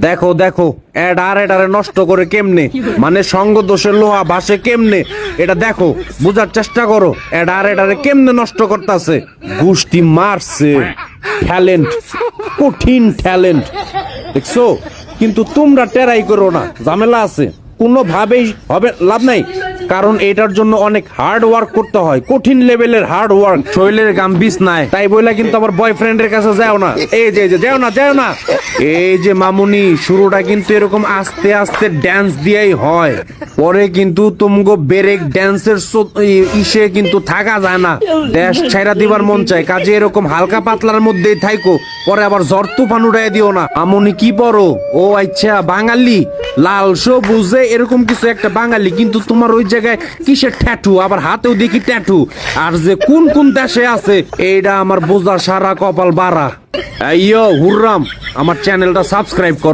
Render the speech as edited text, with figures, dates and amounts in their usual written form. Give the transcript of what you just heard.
দেখো দেখো এডারে নষ্ট করে কেমনে, মানে সঙ্গ দোষের লোহা ভাসে কেমনে, এটা দেখো বুঝার চেষ্টা করো। এডারে কেমনে নষ্ট করতেছে, গুষ্টি মারছে। ট্যালেন্ট, কঠিন ট্যালেন্ট, দেখছো? কিন্তু তোমরা টেরাই করো না, ঝামেলা আছে, কোনোভাবেই হবে, লাভ নাই। কারণ এটার জন্য অনেক হার্ড ওয়ার্ক করতে হয়, কঠিন লেভেলের হার্ড ওয়ার্ক, শরীরের গাম বিছনায়। তাই বলে কিন্তু আমার বয়ফ্রেন্ডের কাছে যাও না, এই যে যাও না। এই যে মামুনি, শুরুটা কিন্তু এরকম আস্তে আস্তে ড্যান্স দিয়েই হয়, পরে কিন্তু তুমগো ব্রেক ড্যান্সের ইসে কিন্তু থাকা যায় না, দেশ ছাইরা দিবার মন চায়। কাজে এরকম হালকা পাতলার মধ্যেই থাইকো, পরে আবার ঝড় তুফান উড়াই দিও না। মামুনি কি পড়ো? ও আচ্ছা, বাঙালি, লাল সবুজে এরকম কিছু একটা বাঙালি, কিন্তু তোমার ওই জায়গায় কিসের ট্যাটু, আবার হাতেও দেখি ট্যাটু, আর যে কোন কোন দেশে আছে এইটা আমার বোঝা সারা কপাল বাড়া। হুররাম, আমার চ্যানেলটা সাবস্ক্রাইব করো।